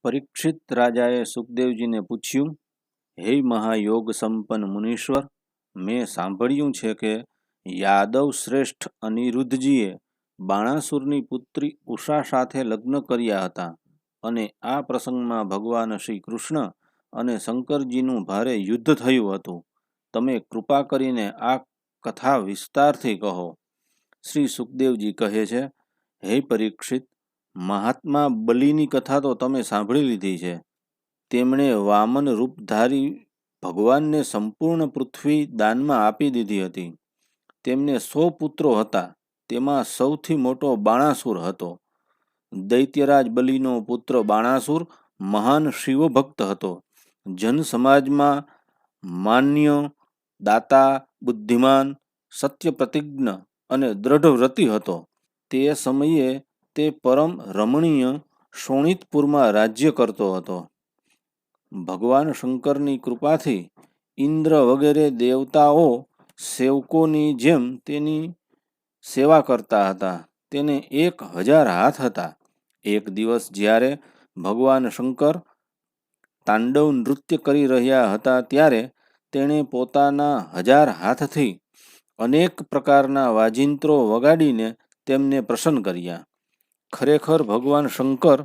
પરીક્ષિત રાજાએ સુખદેવજીને પૂછ્યું, હે મહાયોગ સંપન્ન મુનીશ્વર, મેં સાંભળ્યું છે કે યાદવ શ્રેષ્ઠ અનિરુદ્ધજીએ બાણાસુરની પુત્રી ઉષા સાથે લગ્ન કર્યા હતા અને આ પ્રસંગમાં ભગવાન શ્રી કૃષ્ણ અને શંકરજીનું ભારે યુદ્ધ થયું હતું. તમે કૃપા કરીને આ કથા વિસ્તારથી કહો. શ્રી સુખદેવજી કહે છે, હે પરીક્ષિત, મહાત્મા બલિની કથા તો તમે સાંભળી લીધી છે. તેમણે વામન રૂપધારી ભગવાનને સંપૂર્ણ પૃથ્વી દાનમાં આપી દીધી હતી. તેમને 100 પુત્રો હતા. તેમાં સૌથી મોટો બાણાસુર હતો. દૈત્યરાજ બલિનો પુત્ર બાણાસુર મહાન શિવભક્ત હતો. જન સમાજમાં માન્ય, દાતા, બુદ્ધિમાન, સત્ય પ્રતિજ્ઞ અને દ્રઢવ્રતી હતો. તે સમયે તે પરમ રમણીય શોણિતપુરમાં રાજ્ય કરતો હતો. ભગવાન શંકરની કૃપાથી ઇન્દ્ર વગેરે દેવતાઓ સેવકોની જેમ તેની સેવા કરતા હતા. તેને 1000 હાથ હતા. એક દિવસ જ્યારે ભગવાન શંકર તાંડવ નૃત્ય કરી રહ્યા હતા ત્યારે તેણે પોતાના 1000 હાથથી અનેક પ્રકારના વાજિંત્રો વગાડીને તેમને પ્રસન્ન કર્યા. ખરેખર ભગવાન શંકર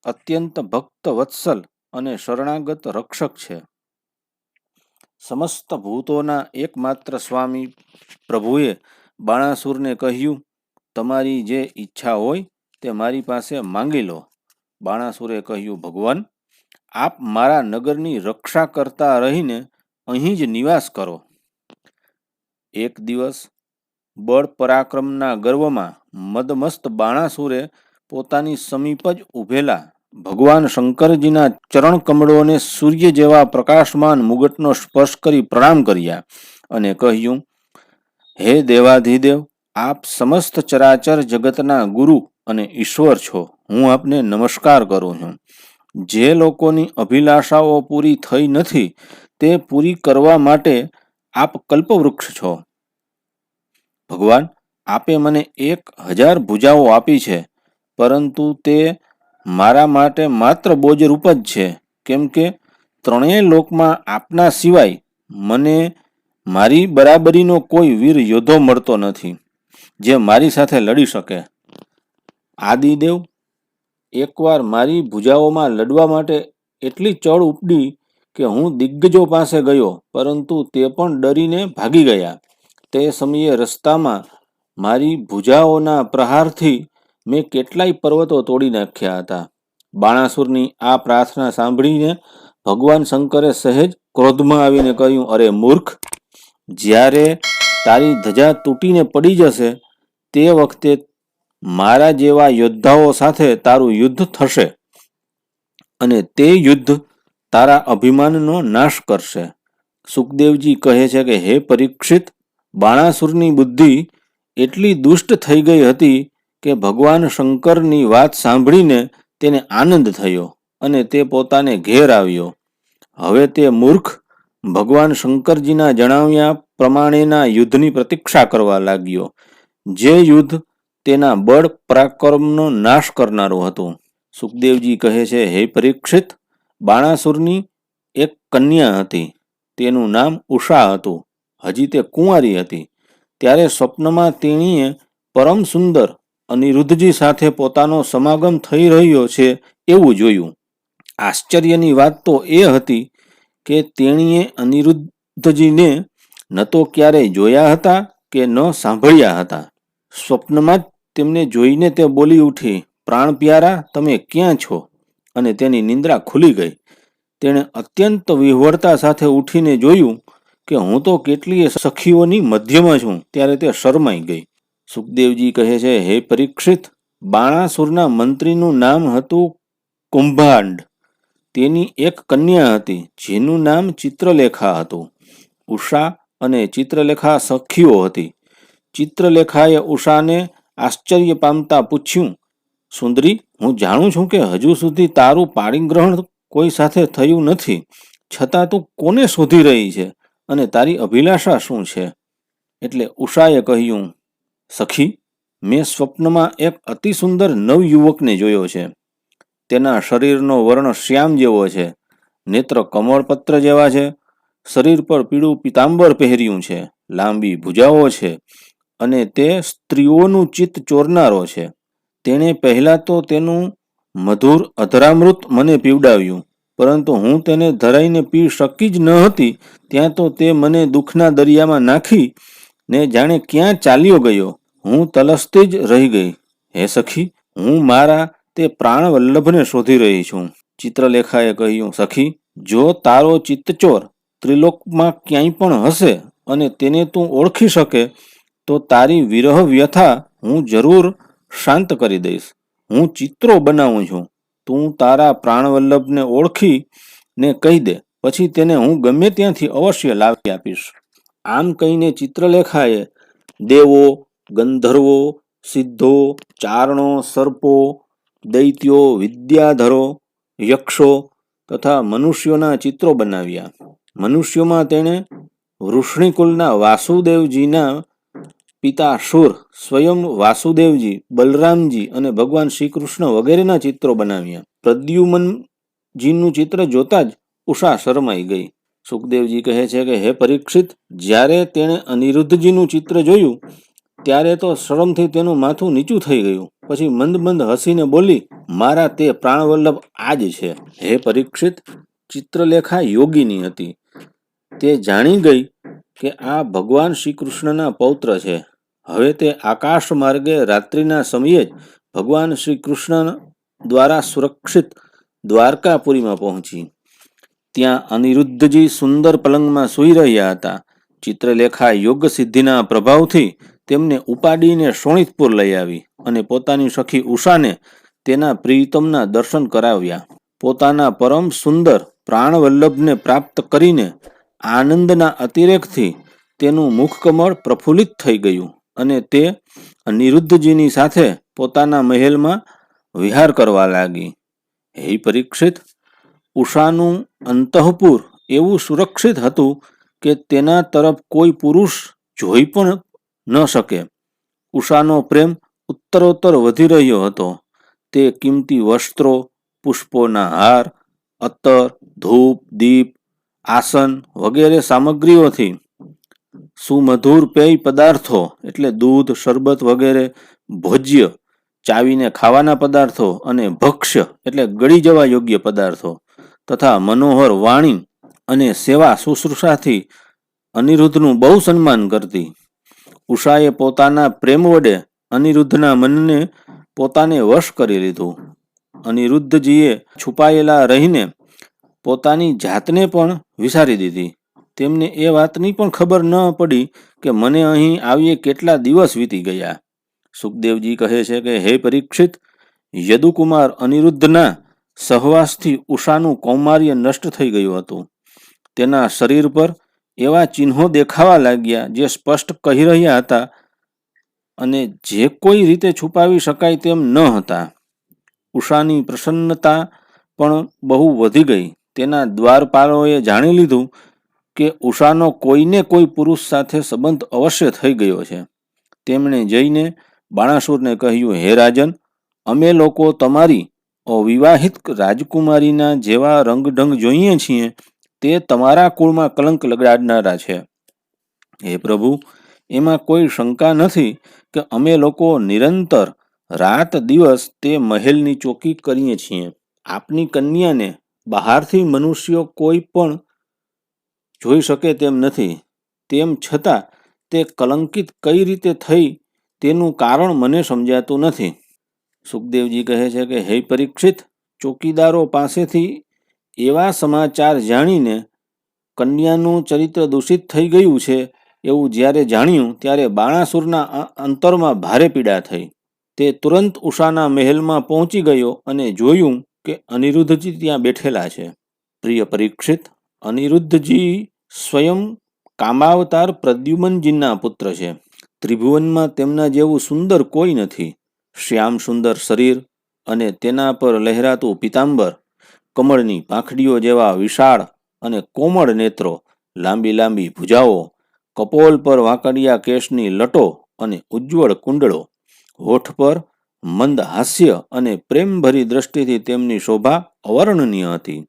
અત્યંત ભક્ત વત્સલ અને શરણાગત રક્ષક છે. સમસ્ત ભૂતોના એકમાત્ર સ્વામી પ્રભુએ બાણાસુરને કહ્યું, તમારી જે ઈચ્છા હોય તે મારી પાસે માંગી લો. બાણાસુરે કહ્યું, ભગવાન, આપ મારા નગરની રક્ષા કરતા રહીને અહીં જ નિવાસ કરો. એક દિવસ બળ પરાક્રમના ગર્વમાં મદમસ્ત બાણાસુરે પોતાની સમીપ જ ઊભેલા ભગવાન શંકરજીના ચરણ કમળોને સૂર્ય જેવા પ્રકાશમાન મુગટનો સ્પર્શ કરી પ્રણામ કર્યા અને કહ્યું, હે દેવાધિદેવ, આપ સમસ્ત ચરાચર જગતના ગુરુ અને ઈશ્વર છો. હું આપને નમસ્કાર કરું છું. જે લોકોની અભિલાષાઓ પૂરી થઈ નથી તે પૂરી કરવા માટે આપ કલ્પવૃક્ષ છો. ભગવાન, આપે મને 1000 ભુજાઓ આપી છે, પરંતુ તે મારા માટે માત્ર બોજરૂપ જ છે, કેમ કે ત્રણેય લોકમાં આપના સિવાય મને મારી બરાબરીનો કોઈ વીર યોદ્ધો મળતો નથી જે મારી સાથે લડી શકે. આદિદેવ, એકવાર મારી ભુજાઓમાં લડવા માટે એટલી ચળ ઉપડી કે હું દિગ્ગજો પાસે ગયો, પરંતુ તે પણ ડરીને ભાગી ગયા. તે સમયે રસ્તામાં મારી ભુજાઓના પ્રહારથી મેં કેટલાય પર્વતો તોડી નાખ્યા હતા. બાણાસુરની આ પ્રાર્થના સાંભળીને ભગવાન શંકરે સહેજ ક્રોધમાં આવીને કહ્યું, અરે મૂર્ખ, જ્યારે તારી ધજા તૂટીને પડી જશે તે વખતે મારા જેવા યોદ્ધાઓ સાથે તારું યુદ્ધ થશે અને તે યુદ્ધ તારા અભિમાનનો નાશ કરશે. સુખદેવજી કહે છે કે હે પરીક્ષિત, બાણાસુરની બુદ્ધિ એટલી દુષ્ટ થઈ ગઈ હતી કે ભગવાન શંકરની વાત સાંભળીને તેને આનંદ થયો અને તે પોતાને ઘેર આવ્યો. હવે તે મૂર્ખ ભગવાન શંકરજીના જણાવ્યા પ્રમાણેના યુદ્ધની પ્રતીક્ષા કરવા લાગ્યો, જે યુદ્ધ તેના બળ પરાક્રમનો નાશ કરનારું હતું. સુખદેવજી કહે છે, હે પરીક્ષિત, બાણાસુરની એક કન્યા હતી. તેનું નામ ઉષા હતું. હજી તે કુંવારી હતી ત્યારે સ્વપ્નમાં તેણીએ પરમ સુંદર અનિરુદ્ધજી સાથે પોતાનો સમાગમ થઈ રહ્યો છે એવું જોયું. આશ્ચર્યની વાત તો એ હતી કે તેણીએ અનિરુદ્ધજીને ન તો ક્યારેય જોયા હતા કે ન સાંભળ્યા હતા. સ્વપ્નમાં જ તેમને જોઈને તે બોલી ઉઠી, પ્રાણ પ્યારા, તમે ક્યાં છો? અને તેની નિંદ્રા ખુલી ગઈ. તેણે અત્યંત વિહ્વળતા સાથે ઉઠીને જોયું કે હું તો કેટલીય સખીઓની મધ્યમાં છું. ત્યારે તે શરમાઈ ગઈ. સુખદેવજી કહે છે, હે પરીક્ષિત, બાણાસુરના મંત્રીનું નામ હતું કુંભાંડ. તેની એક કન્યા હતી જેનું નામ ચિત્રલેખા હતું. ઉષા અને ચિત્રલેખા સખીઓ હતી. ચિત્રલેખાએ ઉષાને આશ્ચર્ય પામતા પૂછ્યું, સુંદરી, હું જાણું છું કે હજુ સુધી તારું પાણીગ્રહણ કોઈ સાથે થયું નથી, છતાં તું કોને શોધી રહી છે અને તારી અભિલાષા શું છે? એટલે ઉષાએ કહ્યું, સખી, મેં સ્વપ્નમાં એક અતિ સુંદર નવયુવકને જોયો છે. તેના શરીરનો વર્ણ શ્યામ જેવો છે, નેત્ર કમળપત્ર જેવા છે, શરીર પર પીળું પીતાંબર પહેર્યું છે, લાંબી ભુજાઓ છે અને તે સ્ત્રીઓનું ચિત્ત ચોરનારો છે. તેણે પહેલા તો તેનું મધુર અધરામૃત મને પીવડાવ્યું, પરંતુ હું તેને ધરાઈને પી શકી જ ન હતી. ત્યાં તો તે મને દુઃખના દરિયામાં નાખી ને જાણે ક્યાં ચાલ્યો ગયો. હું તલસતી જ રહી ગઈ. હે સખી, હું મારા તે પ્રાણ વલ્લભને શોધી રહી છું. ચિત્રલેખાએ કહ્યું, સખી, જો તારો ચિત્તચોર ત્રિલોકમાં ક્યાંય પણ હશે અને તેને તું ઓળખી શકે તો તારી વિરહ વ્યથા હું જરૂર શાંત કરી દઈશ. હું ચિત્રો બનાવું છું. તું તારા પ્રાણવલ્લભને ઓળખી ને કહી દે, પછી તેને હું ગમે ત્યાંથી અવશ્ય લાવી આપીશ. આમ કહીને ચિત્રલેખાએ દેવો, ગંધર્વો, સિદ્ધો, ચારણો, સર્પો, દૈત્યો, વિદ્યાધરો, યક્ષો તથા મનુષ્યોના ચિત્રો બનાવ્યા. મનુષ્યોમાં તેણે વૃષ્ણિકુલના વાસુદેવજીના પિતા શુર, સ્વયં વાસુદેવજી, બલરામજી અને ભગવાન શ્રી કૃષ્ણ વગેરેના ચિત્રો બનાવ્યા. પ્રદ્યુમનજીનું ચિત્ર જોતા જ ઉષા શરમાઈ ગઈ. સુખદેવજી કહે છે કે હે પરીક્ષિત, જ્યારે તેણે અનિરુદ્ધજીનું ચિત્ર જોયું ત્યારે તો શરમથી તેનું માથું નીચું થઈ ગયું. પછી મંદ મંદ હસીને બોલી, મારા તે પ્રાણવલ્લભ આ જ છે. હે પરીક્ષિત, ચિત્રલેખા યોગીની હતી. તે જાણી ગઈ કે આ ભગવાન શ્રી કૃષ્ણના પૌત્ર છે. હવે તે આકાશ માર્ગે રાત્રિના સમયે જ ભગવાન શ્રી કૃષ્ણ દ્વારા સુરક્ષિત દ્વારકાપુરીમાં પહોંચી. ત્યાં અનિરુદ્ધજી સુંદર પલંગમાં સૂઈ રહ્યા હતા. ચિત્રલેખા યોગ સિદ્ધિના પ્રભાવથી તેમને ઉપાડીને શોણિતપુર લઈ આવી અને પોતાની સખી ઉષાને તેના પ્રિયતમના દર્શન કરાવ્યા. પોતાના પરમ સુંદર પ્રાણવલ્લભને પ્રાપ્ત કરીને આનંદના અતિરેકથી તેનું મુખકમળ પ્રફુલ્લિત થઈ ગયું અને તે અનિરુદ્ધજીની સાથે પોતાના મહેલમાં વિહાર કરવા લાગી. હે પરીક્ષિત, ઉષાનું અંતઃપુર એવું સુરક્ષિત હતું કે તેના તરફ કોઈ પુરુષ જોઈ પણ ન શકે. ઉષાનો પ્રેમ ઉત્તરોત્તર વધી રહ્યો હતો. તે કિંમતી વસ્ત્રો, પુષ્પોના હાર, અત્તર, ધૂપ, દીપ, આસન વગેરે સામગ્રીઓથી સુમધુર પેય પદાર્થો એટલે દૂધ, શરબત વગેરે, ભોજ્ય ચાવીને ખાવાના પદાર્થો અને ભક્ષ્ય એટલે ગળી જવા યોગ્ય પદાર્થો તથા મનોહર વાણી અને સેવા શુશ્રૂષાથી અનિરુદ્ધનું બહુ સન્માન કરતી. ઉષાએ પોતાના પ્રેમ વડે અનિરુદ્ધના મનને પોતાને વશ કરી લીધું. અનિરુદ્ધજીએ છુપાયેલા રહીને પોતાની જાતને પણ વિસારી દીધી. તેમને એ વાતની પણ ખબર ન પડી કે મને અહીં આવીએ કેટલા દિવસ વીતી ગયા. સુખદેવજી કહે છે કે હે પરીક્ષિત, યદુકુમાર અનિરુદ્ધના સહવાસથી ઉષાનું કૌમાર્ય નષ્ટ થઈ ગયું હતું. તેના શરીર પર એવા ચિહ્નો દેખાવા લાગ્યા જે સ્પષ્ટ કહી રહ્યા હતા અને જે કોઈ રીતે છુપાવી શકાય તેમ ન હતા. ઉષાની પ્રસન્નતા પણ બહુ વધી ગઈ. તેના દ્વારપાલોએ જાણી લીધું કે ઉષાનો કોઈને કોઈ પુરુષ સાથે સંબંધ અવશ્ય થઈ ગયો છે. તેમણે જઈને બાણાસુરને કહ્યું, હે રાજન, અમે લોકો તમારી અવિવાહિત રાજકુમારીના જેવા રંગઢંગ જોઈએ છીએ તે તમારા કુળમાં કલંક લગાડનારા છે. હે પ્રભુ, એમાં કોઈ શંકા નથી કે અમે લોકો નિરંતર રાત દિવસ તે મહેલની ચોકી કરીએ છીએ. આપની કન્યાને બહારથી મનુષ્યો કોઈ પણ જોઈ શકે તેમ નથી. તેમ છતાં તે કલંકિત કઈ રીતે થઈ તેનું કારણ મને સમજાતું નથી. સુખદેવજી કહે છે કે હે પરીક્ષિત, ચોકીદારો પાસેથી એવા સમાચાર જાણીને કન્યાનું ચરિત્ર દૂષિત થઈ ગયું છે એવું જ્યારે જાણ્યું ત્યારે બાણાસુરના અંતરમાં ભારે પીડા થઈ. તે તુરંત ઉષાના મહેલમાં પહોંચી ગયો અને જોયું કે અનિરુદ્ધજી ત્યાં બેઠેલા છે. પ્રિય પરીક્ષિત, અનિરુદ્ધજી સ્વયં કામાવતાર પ્રદ્યુમનજીના પુત્ર છે. ત્રિભુવનમાં તેમના જેવું સુંદર કોઈ નથી. શ્યામ સુંદર શરીર અને તેના પર લહેરાતું પીતાંબર, કમળની પાંખડીઓ જેવા વિશાળ અને કોમળ નેત્રો, લાંબી લાંબી ભુજાઓ, કપોલ પર વાંકડિયા કેશની લટો અને ઉજ્જવળ કુંડળો, હોઠ પર મંદ હાસ્ય અને પ્રેમભરી દ્રષ્ટિથી તેમની શોભા અવર્ણનીય હતી.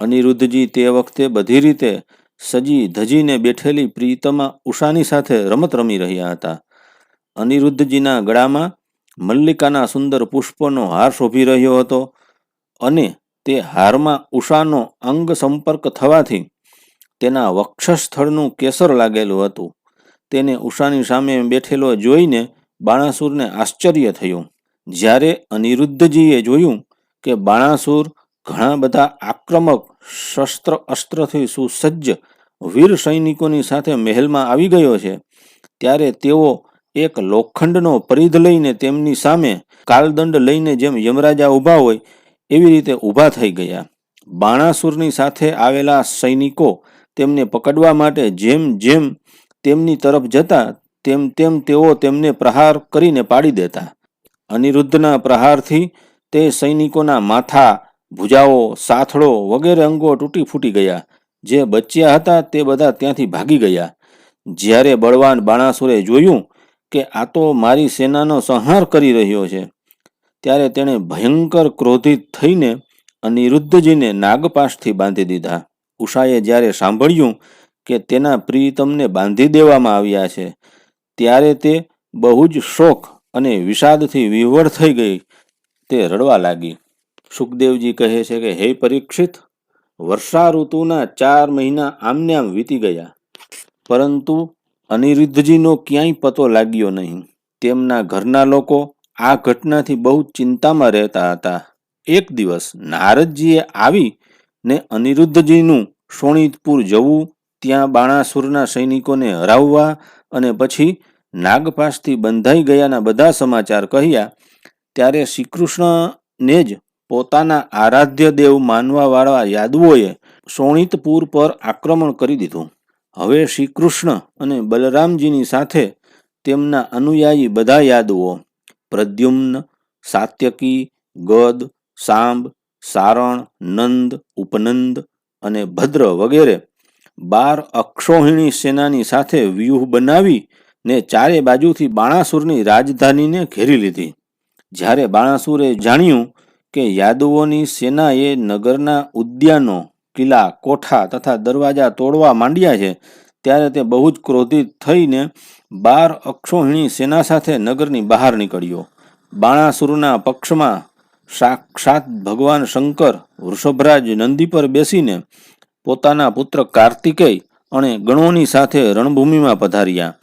અનિરુદ્ધજી તે વખતે બધી રીતે સજી ધજીને બેઠેલી પ્રીતમા ઉષાની સાથે રમત રમી રહ્યા હતા. અનિરુદ્ધજીના ગળામાં મલ્લિકાના સુંદર પુષ્પનો હાર શોભી રહ્યો હતો અને તે હારમાં ઉષાનો અંગ સંપર્ક થવાથી તેના વક્ષસ્થળનું કેસર લાગેલું હતું. તેને ઉષાની સામે બેઠેલો જોઈને બાણાસુરને આશ્ચર્ય થયું. જ્યારે અનિરુદ્ધજીએ જોયું કે બાણાસુર ઘણા બધા આક્રમક શસ્ત્ર અસ્ત્રથી સુસજ્જ વીર સૈનિકોની સાથે મહેલમાં આવી ગયો છે, ત્યારે તેઓ એક લોખંડનો પરિધ લઈને તેમની સામે કાલદંડ લઈને જેમ યમરાજા ઊભા હોય એવી રીતે ઊભા થઈ ગયા. બાણાસુરની સાથે આવેલા સૈનિકો તેમને પકડવા માટે જેમ જેમ તેમની તરફ જતા તેમ તેમ તેઓ તેમને પ્રહાર કરીને પાડી દેતા. અનિરુદ્ધના પ્રહારથી તે સૈનિકોના માથા, ભુજાઓ, સાથળો વગેરે અંગો તૂટી ફૂટી ગયા. જે બચ્યા હતા તે બધા ત્યાંથી ભાગી ગયા. જ્યારે બળવાન બાણાસુરે જોયું કે આ તો મારી સેનાનો સંહાર કરી રહ્યો છે, ત્યારે તેણે ભયંકર ક્રોધિત થઈને અનિરુદ્ધજીને નાગપાશથી બાંધી દીધા. ઉષાએ જ્યારે સાંભળ્યું કે તેના પ્રિયતમને બાંધી દેવામાં આવ્યા છે, ત્યારે તે બહુ જ શોક અને વિષાદથી વિહ્વળ થઈ ગઈ. તે રડવા લાગી. સુખદેવજી કહે છે કે હે પરીક્ષિત, વર્ષા ઋતુના 4 મહિના આમને આમ વીતી ગયા, પરંતુ અનિરુદ્ધજીનો ક્યાંય પતો લાગ્યો નહીં. તેમના ઘરના લોકો આ ઘટનાથી બહુ ચિંતામાં રહેતા હતા. એક દિવસ નારદજીએ આવીને અનિરુદ્ધજીનું શોણિતપુર જવું, ત્યાં બાણાસુરના સૈનિકોને હરાવવા અને પછી નાગપાશથી બંધાઈ ગયાના બધા સમાચાર કહ્યા. ત્યારે શ્રીકૃષ્ણને જ પોતાના આરાધ્ય દેવ માનવાવાળા યાદવોએ શોણિતપુર પર આક્રમણ કરી દીધું. હવે શ્રીકૃષ્ણ અને બલરામજીની સાથે તેમના અનુયાયી બધા યાદવો પ્રદ્યુમ્ન, સાત્યકી, ગદ, સાંબ, સારણ, નંદ, ઉપનંદ અને ભદ્ર વગેરે 12 અક્ષોહિણી સેનાની સાથે વ્યૂહ બનાવીને ચારે બાજુથી બાણાસુરની રાજધાનીને ઘેરી લીધી. જ્યારે બાણાસુરે જાણ્યું કે યાદવોની સેનાએ નગરના ઉદ્યાનો, કિલ્લા, કોઠા તથા દરવાજા તોડવા માંડ્યા છે, ત્યારે તે બહુ જ ક્રોધિત થઈને 12 અક્ષોહિણી સેના સાથે નગરની બહાર નીકળ્યો. બાણાસુરના પક્ષમાં સાક્ષાત ભગવાન શંકર વૃષભરાજ નંદી પર બેસીને પોતાના પુત્ર કાર્તિકેય અને ગણોની સાથે રણભૂમિમાં પધાર્યા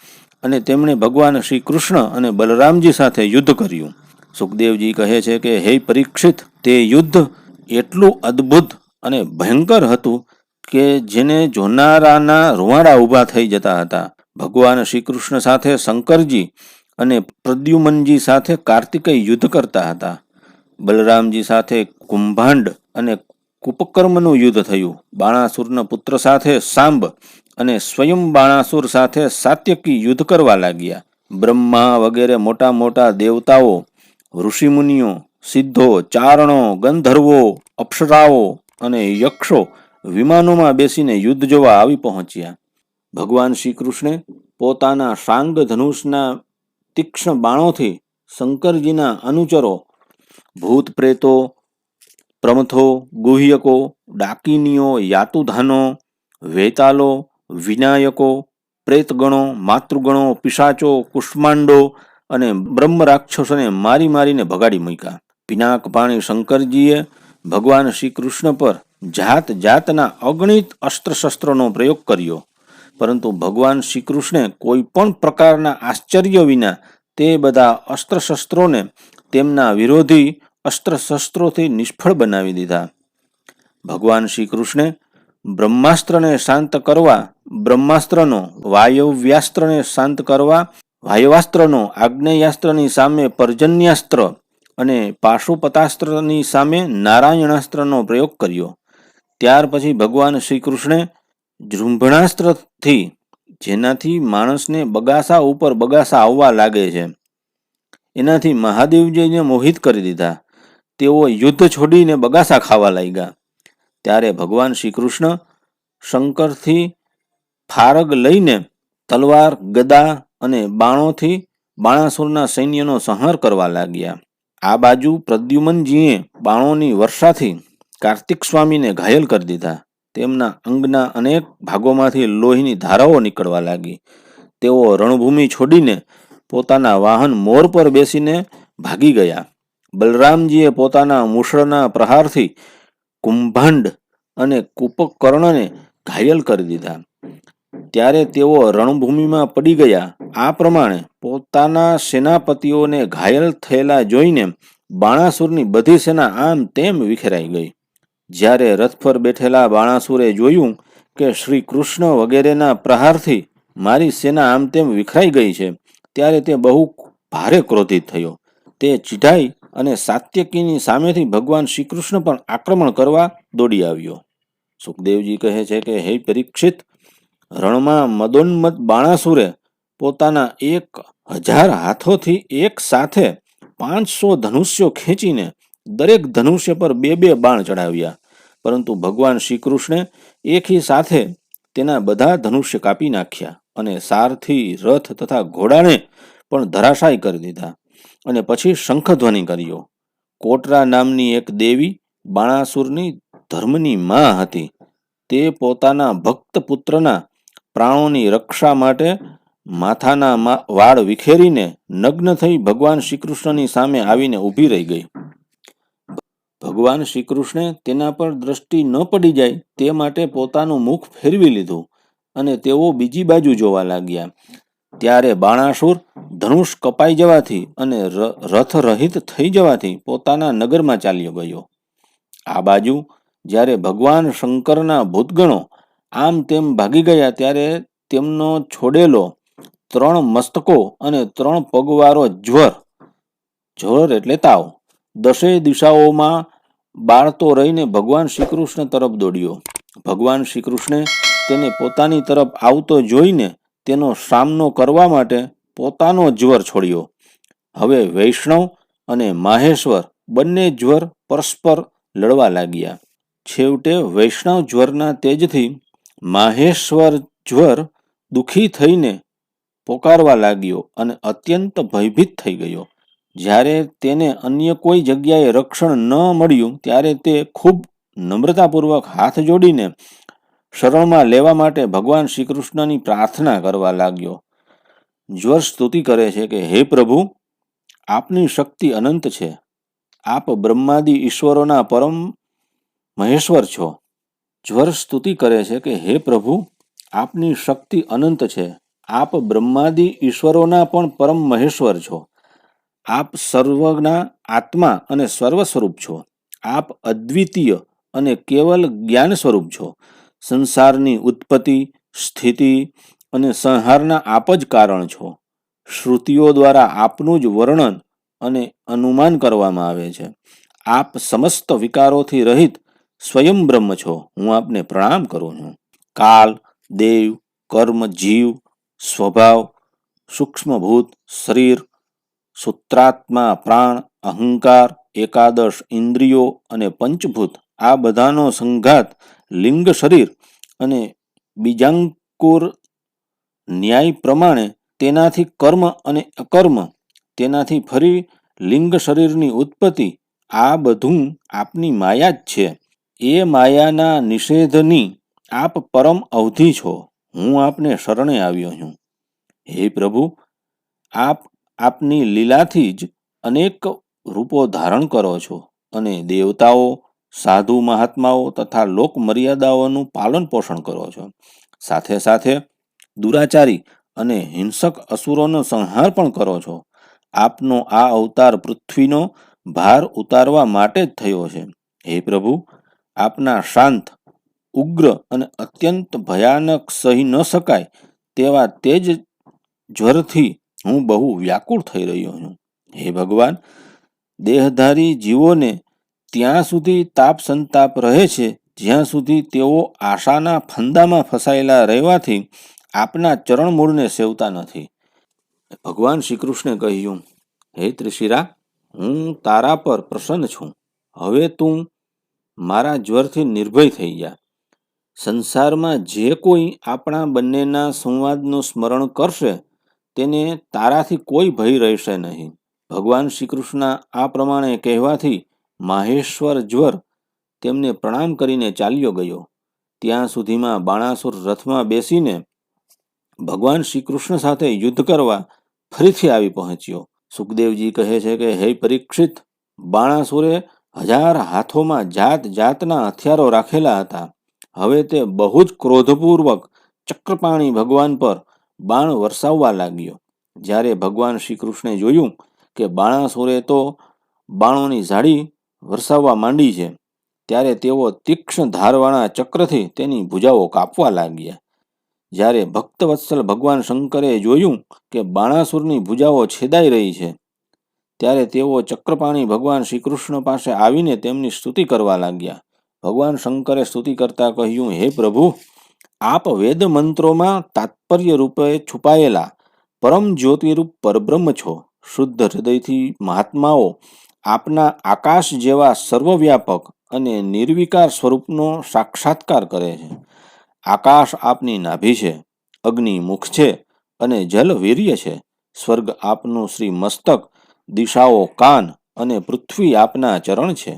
અને તેમણે ભગવાન શ્રી કૃષ્ણ અને બલરામજી સાથે યુદ્ધ કર્યું. સુખદેવજી કહે છે કે હે પરીક્ષિત, તે યુદ્ધ એટલું અદ્ભુત અને ભયંકર હતું કે જેને જોનારાના રૂવાડા ઊભા થઈ જતા હતા. ભગવાન શ્રી કૃષ્ણ સાથે શંકરજી અને પ્રદ્યુમનજી સાથે કાર્તિકેય યુદ્ધ કરતા હતા. બલરામજી સાથે કુંભાંડ અને કુપકર્મનું યુદ્ધ થયું. બાણાસુરના પુત્ર સાથે સાંબ અને સ્વયં બાણાસુર સાથે સાત્યકી યુદ્ધ કરવા લાગ્યા. બ્રહ્મા વગેરે મોટા મોટા દેવતાઓ, ઋષિમુનિઓ, સિદ્ધો, ચારણો, ગંધર્વો, અપ્સરાઓ અને યક્ષો વિમાનોમાં બેસીને યુદ્ધ જોવા આવી પહોંચ્યા. ભગવાન શ્રી કૃષ્ણે પોતાના શાંગ ધનુષના તીક્ષ્ણ બાણોથી શંકરજીના અનુચરો ભૂત પ્રેતો, પ્રમથો, ગુહ્યકો, ડાકિનીઓ, યાતુધાનો, વૈતાલો, વિનાયકો, પ્રેતગણો, માતૃગણો, પિશાચો, કુષ્માંડો અને બ્રહ્મ રાક્ષસોને મારી મારીને ભગાડી મૂક્યા. પિનાક પાણી શંકરજીએ ભગવાન શ્રી કૃષ્ણ પર જાત જાતના અગણિત અસ્ત્રશસ્ત્રોનો પ્રયોગ કર્યો, પરંતુ ભગવાન શ્રી કૃષ્ણે કોઈ પણ પ્રકારના આશ્ચર્ય વિના તે બધા અસ્ત્રશસ્ત્રોને તેમના વિરોધી અસ્ત્રશસ્ત્રોથી નિષ્ફળ બનાવી દીધા. ભગવાન શ્રી કૃષ્ણે બ્રહ્માસ્ત્રને શાંત કરવા બ્રહ્માસ્ત્રનો, વાયવ્યાસ્ત્રને શાંત કરવા વાયવાસ્ત્રનો, આગ્નેયાસ્ત્રની સામે પર્જન્યાસ્ત્ર અને પાશુપતાસ્ત્રની સામે નારાયણાસ્ત્રનો પ્રયોગ કર્યો. ત્યાર પછી ભગવાન શ્રી કૃષ્ણે જૃંભણાસ્ત્રથી, જેનાથી માણસને બગાસા ઉપર બગાસા આવવા લાગે છે, એનાથી મહાદેવજીને મોહિત કરી દીધા. તેઓ યુદ્ધ છોડીને બગાસા ખાવા લાગ્યા. ત્યારે ભગવાન શ્રી કૃષ્ણ શંકરથી ફારગ લઈને તલવાર, ગદા અને બાણોથી બાણાસુરના સૈન્યનો સંહાર કરવા લાગ્યા. આ બાજુ પ્રદ્યુમનજીએ બાણોની વર્ષાથી કાર્તિક સ્વામીને ઘાયલ કરી દીધા. તેમના અંગના અનેક ભાગોમાંથી લોહીની ધારાઓ નીકળવા લાગી. તેઓ રણભૂમિ છોડીને પોતાના વાહન મોર પર બેસીને ભાગી ગયા. બલરામજીએ પોતાના મૂષળના પ્રહારથી કુંભાંડ અને કુંભકર્ણને ઘાયલ કરી દીધા. ત્યારે તેઓ રણભૂમિમાં પડી ગયા. આ પ્રમાણે પોતાના સેનાપતિઓને ઘાયલ થયેલા જોઈને બાણાસુરની બધી સેના આમ તેમ વિખેરાઈ ગઈ. જ્યારે રથ પર બેઠેલા બાણાસુરે જોયું કે શ્રી કૃષ્ણ વગેરેના પ્રહારથી મારી સેના આમ તેમ વિખરાઈ ગઈ છે, ત્યારે તે બહુ ભારે ક્રોધિત થયો. તે ચીઢાઈ અને સાત્યકીની સામેથી ભગવાન શ્રી કૃષ્ણ પર આક્રમણ કરવા દોડી આવ્યો. સુખદેવજી કહે છે કે હે પરીક્ષિત, રણમાં મદોન્મત બાણાસુરે પોતાના 1000 હાથોથી એક સાથે 500 ધનુષ્યો ખેંચીને દરેક ધનુષ્ય પર 2 બાણ ચડાવ્યા, પરંતુ ભગવાન શ્રી કૃષ્ણે એકી સાથે તેના બધા ધનુષ્ય કાપી નાખ્યા અને સારથી, રથ તથા ઘોડાને પણ ધરાશાયી કરી દીધા. અને પછી શંખધ્વનિ કર્યો. કોટરા નામની એક દેવી બાણાસુરની ધર્મની માં હતી. તે પોતાના ભક્ત પુત્રના પ્રાણોની રક્ષા માટે માથાના વાળ વિખેરીને નગ્ન થઈ ભગવાન શ્રી કૃષ્ણની સામે આવીને ઊભી રહી ગઈ. ભગવાન શ્રી કૃષ્ણે તેના પર દ્રષ્ટિ ન પડી જાય તે માટે પોતાનું મુખ ફેરવી લીધું અને તેઓ બીજી બાજુ જોવા લાગ્યા. ત્યારે બાણાસુર ધનુષ કપાઈ જવાથી અને રથ રહિત થઈ જવાથી પોતાના નગરમાં ચાલ્યો ગયો. આ બાજુ જ્યારે ભગવાન શંકરના ભૂતગણો આમ તેમ ભાગી ગયા, ત્યારે તેમનો છોડેલો 3 મસ્તકો અને 3 પગવાળો જ્વર એટલે તાવ 10 દિશાઓમાં બાળતો રહીને ભગવાન શ્રી કૃષ્ણ તરફ દોડ્યો. ભગવાન શ્રી કૃષ્ણે તેને પોતાની તરફ આવતો જોઈને તેનો સામનો કરવા માટે પોતાનો જ્વર છોડ્યો. હવે વૈષ્ણવ અને માહેશ્વર બંને જ્વર પરસ્પર લડવા લાગ્યા. છેવટે વૈષ્ણવ જ્વરના તેજથી માહેશ્વર જ્વર દુઃખી થઈને પોકારવા લાગ્યો અને અત્યંત ભયભીત થઈ ગયો. જ્યારે તેને અન્ય કોઈ જગ્યાએ રક્ષણ ન મળ્યું ત્યારે તે ખૂબ નમ્રતાપૂર્વક હાથ જોડીને શરણમાં લેવા માટે ભગવાન શ્રી કૃષ્ણની પ્રાર્થના કરવા લાગ્યો. જ્વર સ્તુતિ કરે છે કે હે પ્રભુ, આપની શક્તિ અનંત છે. આપ બ્રહ્માદિ ઈશ્વરોના પરમ મહેશ્વર છો. જ્વર સ્તુતિ કરે છે કે હે પ્રભુ, આપની શક્તિ અનંત છે. આપ બ્રહ્માદિ ઈશ્વરોના પણ પરમ મહેશ્વર છો. આપ સર્વના આત્મા અને સર્વ સ્વરૂપ છો. આપ અદ્વિતીય અને કેવલ જ્ઞાન સ્વરૂપ છો. સંસારની ઉત્પત્તિ, સ્થિતિ અને સંહારના આપ જ કારણ છો. શ્રુતિઓ દ્વારા આપનું જ વર્ણન અને અનુમાન કરવામાં આવે છે. આપ સમસ્ત વિકારોથી રહિત સ્વયં બ્રહ્મ છો. હું આપને પ્રણામ કરું છું. કાલ, દેવ, કર્મ, જીવ, સ્વભાવ, સૂક્ષ્મભૂત, શરીર, સૂત્રાત્મા, પ્રાણ, અહંકાર, એકાદશ ઇન્દ્રિયો અને પંચભૂત, આ બધાનો સંઘાત લિંગ શરીર અને બીજાંકુર ન્યાય પ્રમાણે તેનાથી કર્મ અને અકર્મ, તેનાથી ફરી લિંગ શરીરની ઉત્પત્તિ, આ બધું આપની માયા જ છે. એ માયાના નિષેધની આપ પરમ અવધિ છો. હું આપને શરણે આવ્યો છું. હે પ્રભુ, આપની લીલાથી જ અનેક રૂપો ધારણ કરો છો અને દેવતાઓ, સાધુ મહાત્માઓ તથા લોક મર્યાદાઓનું પાલન પોષણ કરો છો. સાથે સાથે દુરાચારી અને હિંસક અસુરોનો સંહાર પણ કરો છો. આપનો આ અવતાર પૃથ્વીનો ભાર ઉતારવા માટે જ થયો છે. હે પ્રભુ, આપના શાંત, ઉગ્ર અને અત્યંત ભયાનક સહી ન શકાય તેવા તેજ જ્વરથી હું બહુ વ્યાકુળ થઈ રહ્યો છું. હે ભગવાન, દેહધારી જીવોને ત્યાં સુધી તાપ સંતાપ રહે છે જ્યાં સુધી તેઓ આશાના ફંદામાં ફસાયેલા રહેવાથી આપના ચરણ મૂળને સેવતા નથી. ભગવાન શ્રી કૃષ્ણે કહ્યું, હે ત્રિશિરા, હું તારા પર પ્રસન્ન છું. હવે તું મારા જ્વરથી નિર્ભય થઈ જા. સંસારમાં જે કોઈ આપણા બંનેના સંવાદનું સ્મરણ કરશે તેને તારાથી કોઈ ભય રહેશે નહીં. ભગવાન શ્રી કૃષ્ણ આ પ્રમાણે કહેવાથી માહેશ્વર જ્વર તેમને પ્રણામ કરીને ચાલ્યો ગયો. ત્યાં સુધીમાં બાણાસુર રથમાં બેસીને ભગવાન શ્રી કૃષ્ણ સાથે યુદ્ધ કરવા ફરીથી આવી પહોંચ્યો. સુખદેવજી કહે છે કે હે પરીક્ષિત, બાણાસુરે 1000 હાથોમાં જાત જાતના હથિયારો રાખેલા હતા. હવે તે બહુ જ ક્રોધપૂર્વક ચક્રપાણી ભગવાન પર બાણ વરસાવવા લાગ્યો. જ્યારે ભગવાન શ્રી કૃષ્ણે જોયું કે બાણાસુરે તો બાણોની ઝાડી વરસાવવા માંડી છે, ત્યારે તેઓ તીક્ષ્ણ ધારવાળા ચક્રથી તેની ભુજાઓ કાપવા લાગ્યા. જ્યારે ભક્તવત્સલ ભગવાન શંકરે જોયું કે બાણાસુરની ભુજાઓ છેદાઈ રહી છે, ત્યારે તેઓ ચક્રપાણી ભગવાન શ્રી કૃષ્ણ પાસે આવીને તેમની સ્તુતિ કરવા લાગ્યા. ભગવાન શંકરે સ્તુતિ કરતા કહ્યું, હે પ્રભુ, આપ વેદ મંત્રોમાં તાત્પર્ય રૂપે છુપાયેલા પરમ જ્યોતિરૂપ પરબ્રહ્મ છો. શુદ્ધ હૃદયથી મહાત્માઓ આપના આકાશ જેવા સર્વવ્યાપક અને નિર્વિકાર સ્વરૂપનો સાક્ષાત્કાર કરે છે. આકાશ આપની નાભી છે, અગ્નિ મુખ છે અને જલ વીર્ય છે. સ્વર્ગ આપનું શ્રી મસ્તક, દિશાઓ કાન અને પૃથ્વી આપના ચરણ છે.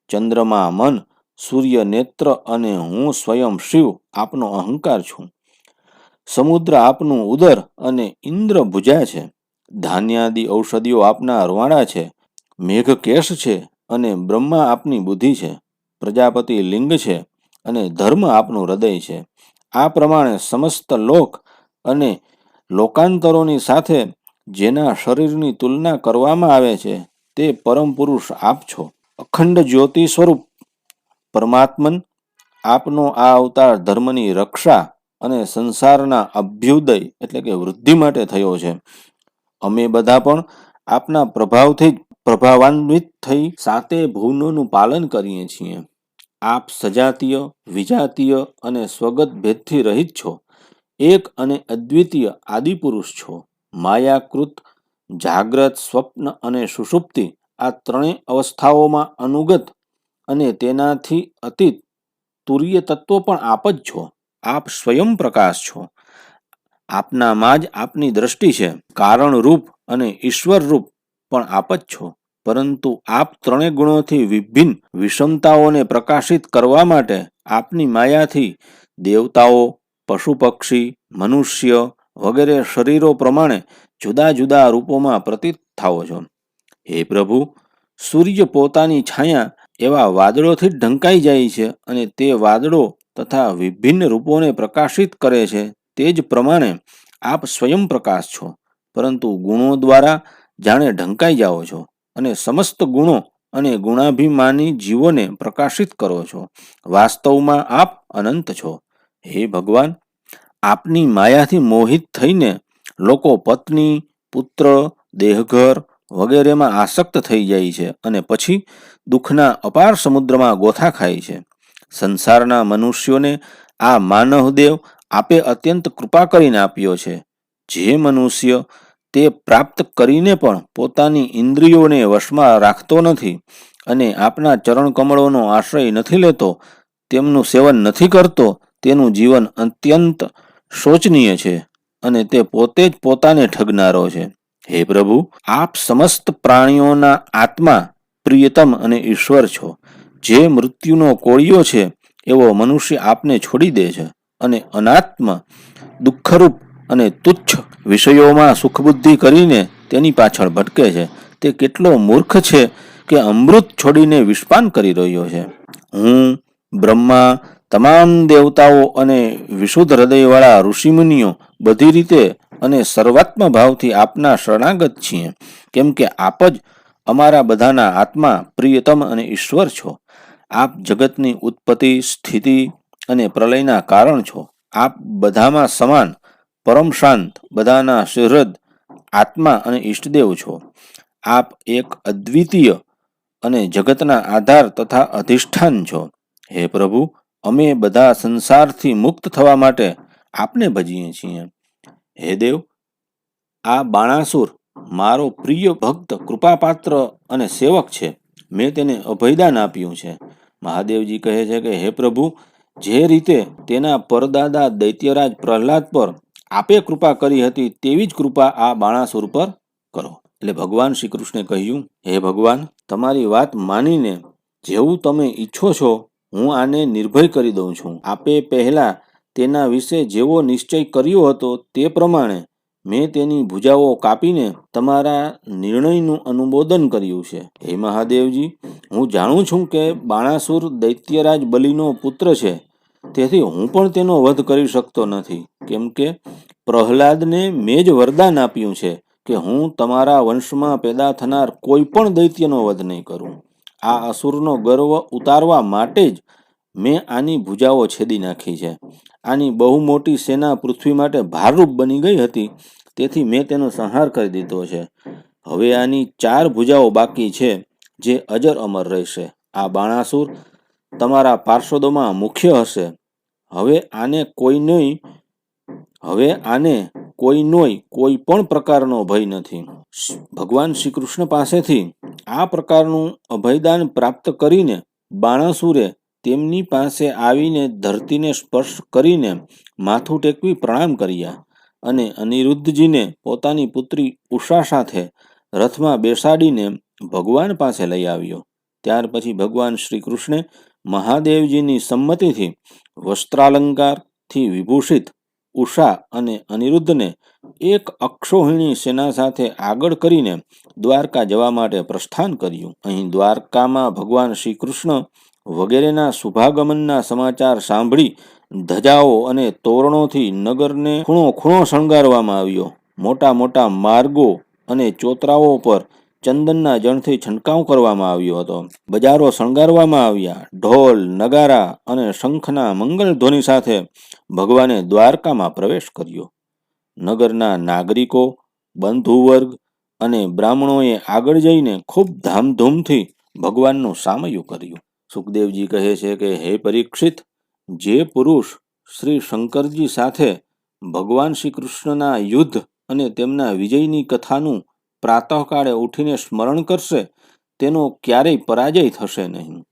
ચંદ્રમા મન, સૂર્ય નેત્ર અને હું સ્વયં શિવ આપનો અહંકાર છું. સમુદ્ર આપનું ઉદર અને ઇન્દ્ર ભુજા છે. ધાન્યાદિ ઔષધિઓ આપના રવાડા છે. મેઘ કેશ છે અને બ્રહ્મા આપની બુદ્ધિ છે. પ્રજાપતિ લિંગ છે અને ધર્મ આપનું હૃદય છે. આ પ્રમાણે સમસ્ત લોક અને લોકાંતરોની સાથે જેના શરીરની તુલના કરવામાં આવે છે, તે પરમ પુરુષ આપ છો. અખંડ જ્યોતિ સ્વરૂપ પરમાત્મન આપનો આ અવતાર ધર્મની રક્ષા અને સંસારના અભ્યુદય એટલે કે વૃદ્ધિ માટે થયો છે. અમે બધા પણ આપના પ્રભાવથી પ્રભાવાન્વિત થઈ સાતે ભુવનોનું પાલન કરીએ છીએ. આપ સજાતીય, વિજાતીય અને સ્વગત ભેદથી રહિત છો. એક અને અદ્વિતીય આદિપુરુષ છો. માયાકૃત જાગ્રત, સ્વપ્ન અને સુષુપ્તિ આ ત્રણેય અવસ્થાઓમાં અનુગત અને તેનાથી અતીત તુરીય તત્વો પણ આપ જ છો. આપ સ્વયં પ્રકાશ છો. આપનામાં જ આપની દ્રષ્ટિ છે. કારણ રૂપ અને ઈશ્વર રૂપ પણ આપ જ છો. પરંતુ આપ ત્રણેય ગુણોથી વિભિન્ન વિષમતાઓને પ્રકાશિત કરવા માટે આપની માયાથી દેવતાઓ, પશુ પક્ષી, મનુષ્ય વગેરે શરીરો પ્રમાણે જુદા જુદા રૂપોમાં પ્રતીત થાઓ છો. હે પ્રભુ, સૂર્ય પોતાની છાયા એવા વાદળોથી જ ઢંકાઈ જાય છે અને તે વાદળો તથા વિભિન્ન રૂપોને પ્રકાશિત કરે છે. તે જ પ્રમાણે આપ સ્વયં પ્રકાશ છો, પરંતુ ગુણો દ્વારા જાણે ઢંકાઈ જાઓ છો અને સમસ્ત ગુણો અને ગુણાભિમાની જીવોને પ્રકાશિત કરો છો. વાસ્તવમાં આપ અનંત છો. હે ભગવાન, આપની માયાથી મોહિત થઈને લોકો પત્ની, પુત્ર, દેહઘર વગેરેમાં આસક્ત થઈ જાય છે અને પછી દુઃખના અપાર સમુદ્રમાં ગોથા ખાય છે. સંસારના મનુષ્યોને આ માનવદેવ આપે અત્યંત કૃપા કરીને આપ્યો છે. જે મનુષ્ય તે પ્રાપ્ત કરીને પણ પોતાની ઇન્દ્રિયોને વશમાં રાખતો નથી અને આપના ચરણ કમળોનો આશ્રય નથી લેતો, તેમનું સેવન નથી કરતો, તેનું જીવન અત્યંત શોચનીય છે અને તે પોતે જ પોતાને ઠગનારો છે. હે પ્રભુ, આપ સમસ્ત પ્રાણીઓના આત્મા, પ્રિયતમ અને ઈશ્વર છો. જે મૃત્યુનો કોળિયો છે એવો મનુષ્ય આપને છોડી દે છે અને અનાત્મ, દુઃખરૂપ અને તુચ્છ વિષયોમાં સુખબુદ્ધિ કરીને તેની પાછળ ભટકે છે. તે કેટલો મૂર્ખ છે કે અમૃત છોડીને વિષપાન કરી રહ્યો છે. હું, બ્રહ્મા, તમામ દેવતાઓ અને વિશુદ્ધ હૃદયવાળા ઋષિમુનિઓ બધી રીતે અને સર્વાત્મ ભાવથી આપના શરણાગત છીએ, કેમ કે આપ જ અમારા બધાના આત્મા, પ્રિયતમ અને ઈશ્વર છો. આપ જગતની ઉત્પત્તિ, સ્થિતિ અને પ્રલયના કારણ છો. આપ બધામાં સમાન, પરમ શાંત, બધાના સુહૃદ, આત્મા અને ઈષ્ટદેવ છો. આપ એક અદ્વિતીય અને જગતના આધાર તથા અધિષ્ઠાન છો. હે પ્રભુ, અમે બધા સંસારથી મુક્ત થવા માટે આપને ભજીએ છીએ. હે દેવ, આ બાણાસુર મારો પ્રિય ભક્ત, કૃપાપાત્ર અને સેવક છે. મેં તેને અભયદાન આપ્યું છે. મહાદેવજી કહે છે કે હે પ્રભુ, જે રીતે તેના પરદાદા દૈત્યરાજ પ્રહલાદ પર આપે કૃપા કરી હતી, તેવી જ કૃપા આ બાણાસુર પર કરો. એટલે ભગવાન શ્રી કૃષ્ણે કહ્યું, હે ભગવાન, તમારી વાત માનીને જેવું તમે ઈચ્છો છો હું આને નિર્ભય કરી દઉં છું. આપે પહેલા તેના વિશે જેવો નિશ્ચય કર્યો હતો તે પ્રમાણે મેં તેની ભુજાઓ કાપીને તમારા નિર્ણયનું અનુમોદન કર્યું છે. હે મહાદેવજી, હું જાણું છું કે બાણાસુર દૈત્યરાજ બલિનો પુત્ર છે, તેથી હું પણ તેનો વધ કરી શકતો નથી, કેમ કે પ્રહલાદને મેં જ વરદાન આપ્યું છે કે હું તમારા વંશમાં પેદા થનાર કોઈ પણ દૈત્યનો વધ નહીં કરું. આ અસુરનો ગર્વ ઉતારવા માટે જ મેં આની ભુજાઓ છેદી નાખી છે. આની બહુ મોટી સેના પૃથ્વી માટે ભારરૂપ બની ગઈ હતી, તેથી મેં તેનો સંહાર કરી દીધો છે. હવે આની 4 ભુજાઓ બાકી છે જે અજર અમર રહેશે. આ બાણાસુર તમારા પાર્ષદોમાં મુખ્ય હશે. હવે આને કોઈ પણ પ્રકારનો ભય નથી. ભગવાન શ્રી કૃષ્ણ પાસેથી આ પ્રકારનું અભયદાન પ્રાપ્ત કરીને બાણાસુરે તેમની પાસે આવીને ધરતીને સ્પર્શ કરીને માથું ટેકવી પ્રણામ કર્યા અને અનિરુદ્ધજીને પોતાની પુત્રી ઉષા સાથે રથમાં બેસાડીને ભગવાન પાસે લઈ આવ્યો. ત્યાર પછી ભગવાન શ્રી કૃષ્ણે મહાદેવજીની સંમતિથી વસ્ત્રાલંકારથી વિભૂષિત ઉષા અને અનિરુદ્ધને એક અક્ષોહિણી સેના સાથે આગળ કરીને દ્વારકા જવા માટે પ્રસ્થાન કર્યું. અહીં દ્વારકામાં ભગવાન શ્રી કૃષ્ણ વગેરેના શુભાગમનના સમાચાર સાંભળી ધજાઓ અને તોરણોથી નગરને ખૂણો ખૂણો શણગારવામાં આવ્યો. મોટા મોટા માર્ગો અને ચોતરાઓ પર ચંદનના જળથી છંટકાવ કરવામાં આવ્યો હતો. બજારો શણગારવામાં આવ્યા. ઢોલ, નગારા અને શંખના મંગલ ધ્વનિ સાથે ભગવાને દ્વારકામાં પ્રવેશ કર્યો. નગરના નાગરિકો, બંધુવર્ગ અને બ્રાહ્મણોએ આગળ જઈને ખૂબ ધામધૂમથી ભગવાનનું સામયું કર્યું. સુખદેવજી કહે છે કે હે પરીક્ષિત, જે પુરુષ શ્રી શંકરજી સાથે ભગવાન શ્રી કૃષ્ણના યુદ્ધ અને તેમના વિજયની કથાનું પ્રાતઃકાળે ઉઠીને સ્મરણ કરશે તેનો ક્યારેય પરાજય થશે નહીં.